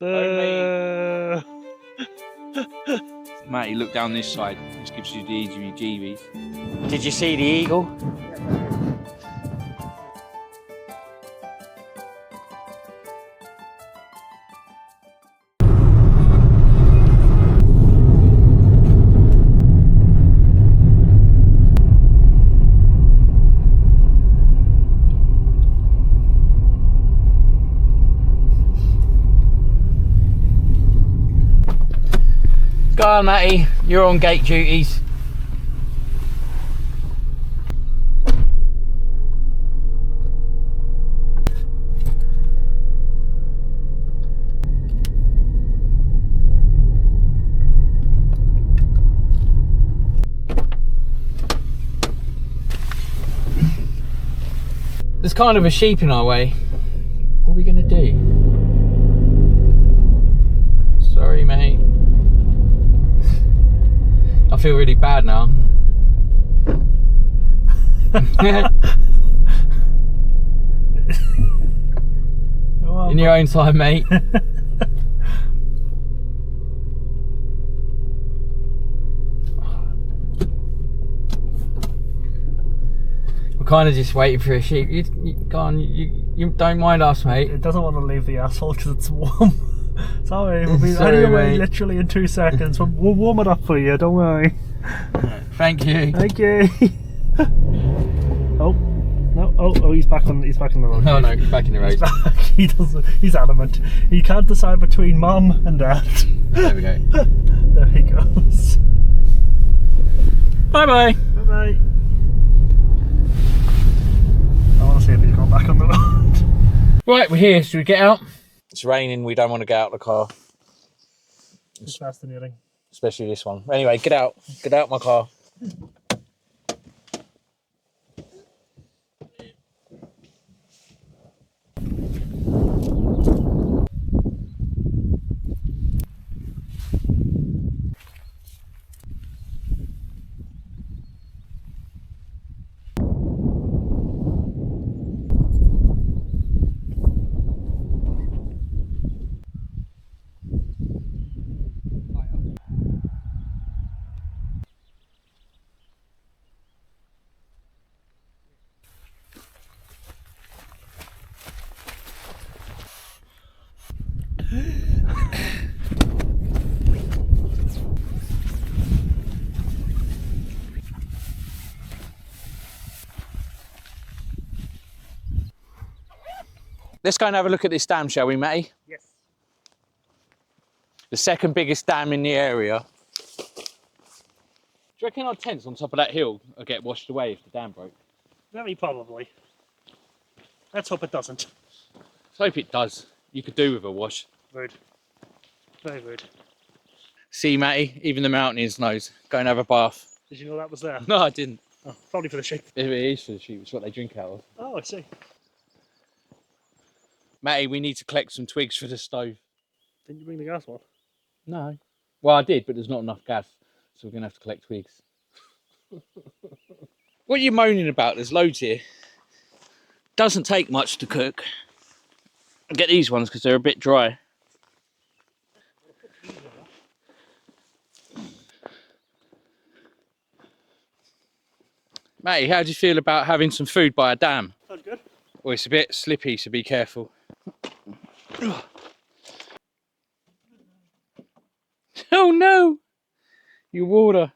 Matty, look down this side. This gives you the heebie-jeebies. Did you see the eagle? Go on, Matty, you're on gate duties. There's kind of a sheep in our way. What are we gonna do? Sorry, mate. I feel really bad now. In your own time, mate. We're kind of just waiting for a sheep. You go on, you don't mind us, mate. It doesn't want to leave the asshole because it's warm. Sorry, we'll be on your way literally in 2 seconds. We'll warm it up for you, don't worry. Thank you. Thank you. Oh no! Oh, he's back on the road. No, he's back in the road. He's back. He doesn't. He's adamant. He can't decide between mum and dad. There we go. There he goes. Bye bye. Bye bye. I want to see if he's gone back on the road. Right, we're here. Should we get out? It's raining. We don't want to get out of the car. It's fascinating. Especially this one. Anyway, get out. Get out my car. Let's go and have a look at this dam, shall we, Matty? Yes. The second biggest dam in the area. Do you reckon our tents on top of that hill will get washed away if the dam broke? Very probably. Let's hope it doesn't. Let's hope it does. You could do with a wash. Rude. Very rude. See, Matty, even the mountaineers knows. Go and have a bath. Did you know that was there? No, I didn't. Oh, probably for the sheep. It is for the sheep. It's what they drink out of. Oh, I see. Matty, we need to collect some twigs for the stove. Didn't you bring the gas one? No. Well, I did, but there's not enough gas, so we're going to have to collect twigs. What are you moaning about? There's loads here. Doesn't take much to cook. I'll get these ones because they're a bit dry. Matty, how do you feel about having some food by a dam? Sounds good. Well, it's a bit slippy, so be careful. Oh no! Your water.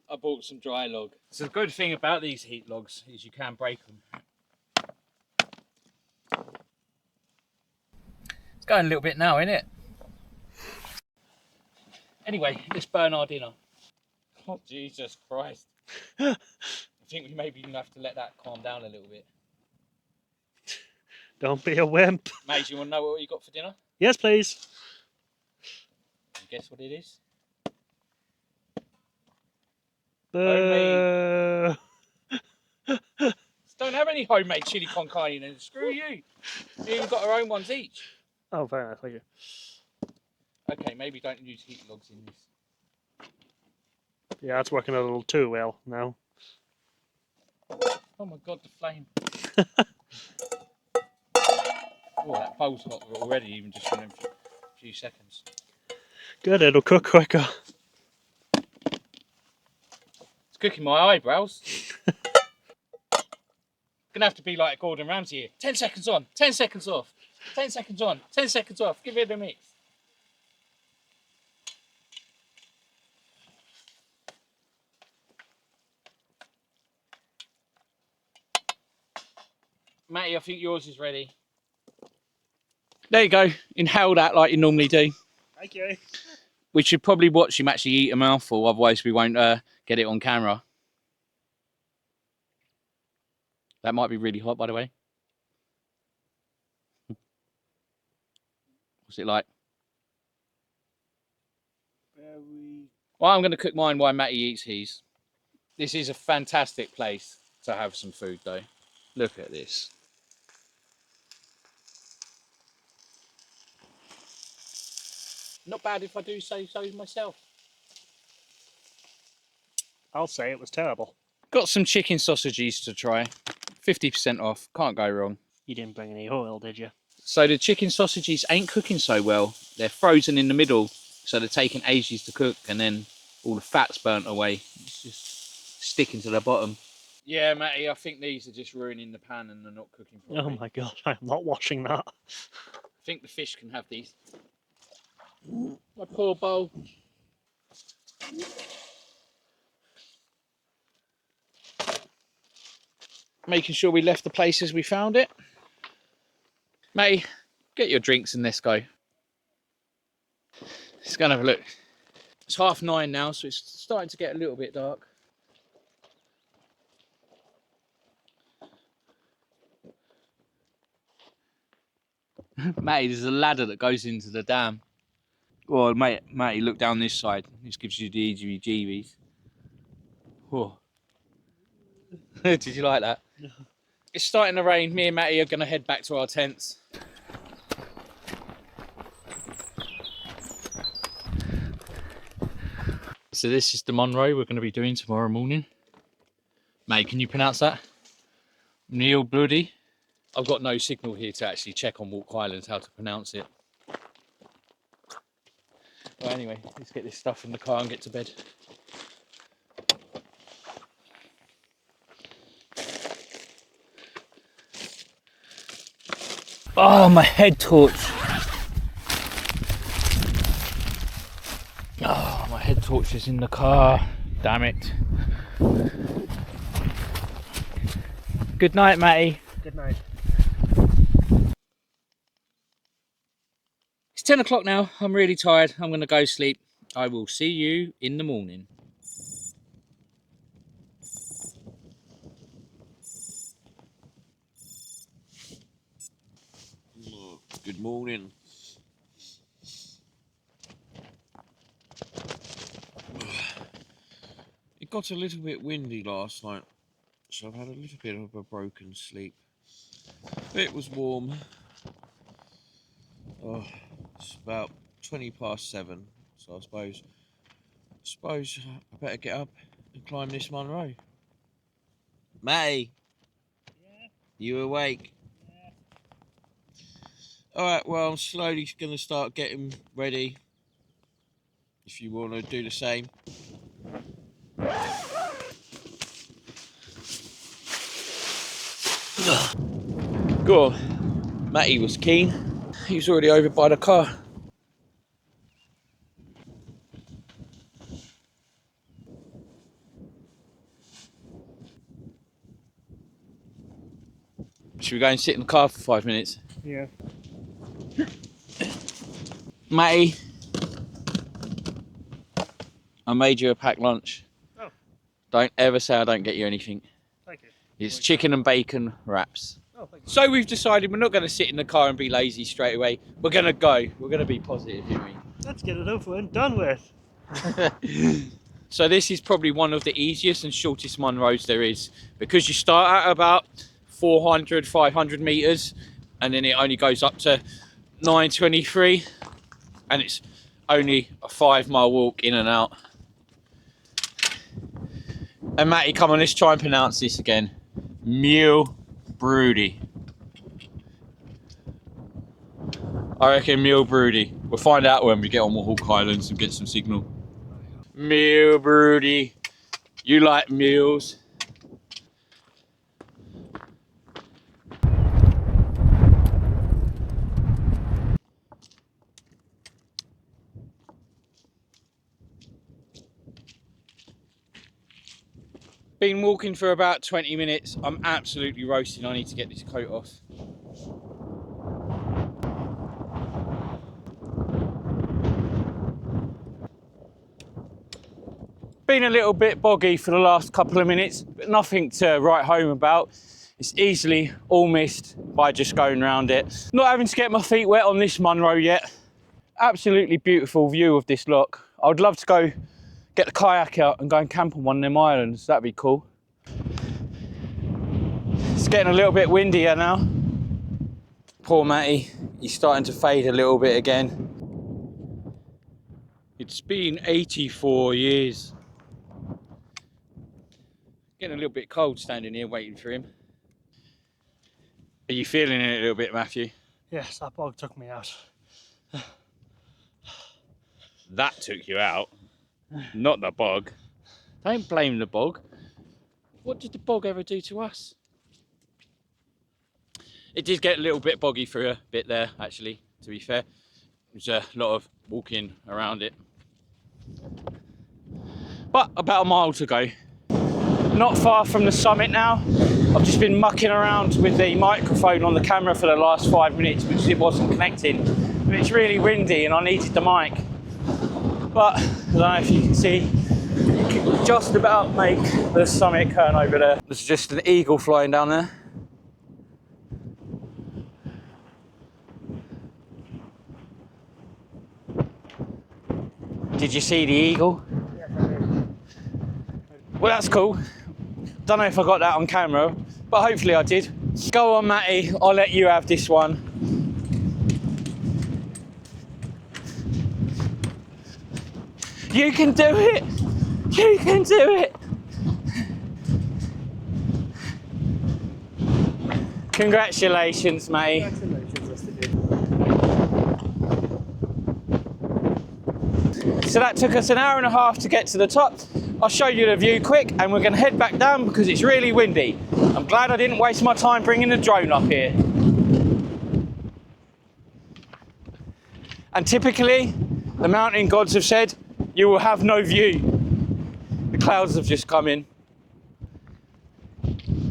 I bought some dry log. So the good thing about these heat logs is you can break them. It's going a little bit now, isn't it? Anyway, let's burn our dinner. Oh, Jesus Christ. I think we maybe have to let that calm down a little bit. Don't be a wimp. Mate, do you want to know what you got for dinner? Yes, please. Guess what it is? Don't have any homemade chili con carne, then screw you. We even got our own ones each. Oh, very nice, thank you. Okay, maybe don't use heat logs in this. Yeah, it's working a little too well now. Oh my god, the flame. Oh, that bowl's hot already, even just in a few seconds. Good, it'll cook quicker. It's cooking my eyebrows. Gonna have to be like Gordon Ramsay here. 10 seconds on, 10 seconds off, 10 seconds on, 10 seconds off. Give it a mix. Matty, I think yours is ready. There you go. Inhale that like you normally do. Thank you. We should probably watch him actually eat a mouthful, otherwise we won't get it on camera. That might be really hot, by the way. What's it like? Very... Well, I'm going to cook mine while Matty eats his. This is a fantastic place to have some food, though. Look at this. Not bad if I do say so myself. I'll say it was terrible. Got some chicken sausages to try. 50% off. Can't go wrong. You didn't bring any oil, did you? So the chicken sausages ain't cooking so well. They're frozen in the middle, so they're taking ages to cook, and then all the fat's burnt away. It's just sticking to the bottom. Yeah, Matty, I think these are just ruining the pan and they're not cooking properly. Oh my god, I'm not washing that. I think the fish can have these. My poor bowl. Making sure we left the place as we found it. Matty, get your drinks and let's go. Let's go and have a look. It's 9:30 now, so it's starting to get a little bit dark. Matty, there's a ladder that goes into the dam. Well, Matty, look down this side. This gives you the heebie-jeebies. Whoa. Did you like that? No. It's starting to rain. Me and Matty are going to head back to our tents. So this is the Munro we're going to be doing tomorrow morning. Mate, can you pronounce that? Meall Buidhe. I've got no signal here to actually check on Walk Islands how to pronounce it. Well, anyway, let's get this stuff in the car and get to bed. Oh, my head torch. Oh, my head torch is in the car. Damn it. Good night, Matty. Good night. It's 10 o'clock now. I'm really tired. I'm going to go sleep. I will see you in the morning. Good morning. It got a little bit windy last night, so I've had a little bit of a broken sleep. It was warm. Oh, it's about 7:20, so I suppose I better get up and climb this Munro. Matty, Yeah? you awake? Yeah. Alright, well, I'm slowly going to start getting ready. If you want to do the same. Go on. Matty was keen. He was already over by the car. Should we go and sit in the car for 5 minutes? Yeah. Matty, I made you a packed lunch. Oh. Don't ever say I don't get you anything. Thank you. It's chicken and bacon wraps. Oh, So we've decided we're not going to sit in the car and be lazy straight away. We're going to go. We're going to be positive, you mean? Let's get it over and done with. So this is probably one of the easiest and shortest Munros there is, because you start at about 400, 500 meters, and then it only goes up to 923, and it's only a 5 mile walk in and out. And Matty, come on, let's try and pronounce this again. Meall Buidhe. I reckon Meall Buidhe. We'll find out when we get on Hawk Islands and get some signal. Meall Buidhe. You like meals? Been walking for about 20 minutes. I'm absolutely roasting. I need to get this coat off. Been a little bit boggy for the last couple of minutes, but nothing to write home about. It's easily all missed by just going around it. Not having to get my feet wet on this Munro yet. Absolutely beautiful view of this loch. I would love to go get the kayak out and go and camp on one of them islands. That'd be cool. It's getting a little bit windier now. Poor Matty, he's starting to fade a little bit again. It's been 84 years. Getting a little bit cold standing here waiting for him. Are you feeling it a little bit, Matthew? Yes, that bog took me out. That took you out, not the bog. Don't blame the bog. What did the bog ever do to us? It did get a little bit boggy for a bit there, actually, to be fair. There's a lot of walking around it. But about a mile to go. Not far from the summit now. I've just been mucking around with the microphone on the camera for the last 5 minutes because it wasn't connecting. But it's really windy and I needed the mic. But I don't know if you can see, you can just about make the summit turn over there. There's just an eagle flying down there. Did you see the eagle? Yes, I did. Well, that's cool. Don't know if I got that on camera, but hopefully I did. Go on, Matty, I'll let you have this one. You can do it! You can do it! Congratulations, Matty. Congratulations, yes, they did. So that took us an hour and a half to get to the top. I'll show you the view quick and we're going to head back down because it's really windy. I'm glad I didn't waste my time bringing the drone up here. And typically, the mountain gods have said, you will have no view. The clouds have just come in.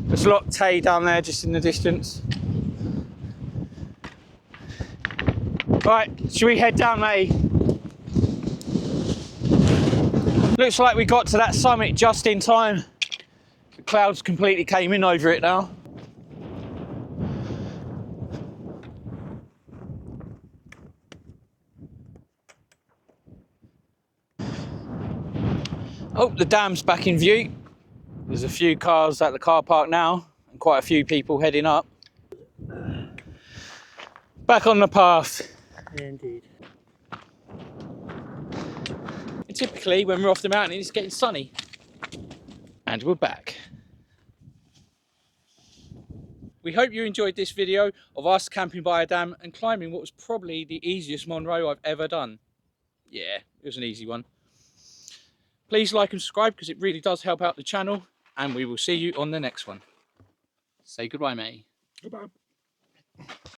There's Loch Tay down there just in the distance. Right, should we head down, Matty? Looks like we got to that summit just in time. The clouds completely came in over it now. Oh, the dam's back in view. There's a few cars at the car park now and quite a few people heading up. Back on the path. Indeed. And typically when we're off the mountain it's getting sunny. And we're back. We hope you enjoyed this video of us camping by a dam and climbing what was probably the easiest Munro I've ever done. Yeah, it was an easy one. Please like and subscribe because it really does help out the channel, and we will see you on the next one. Say goodbye, mate. Goodbye.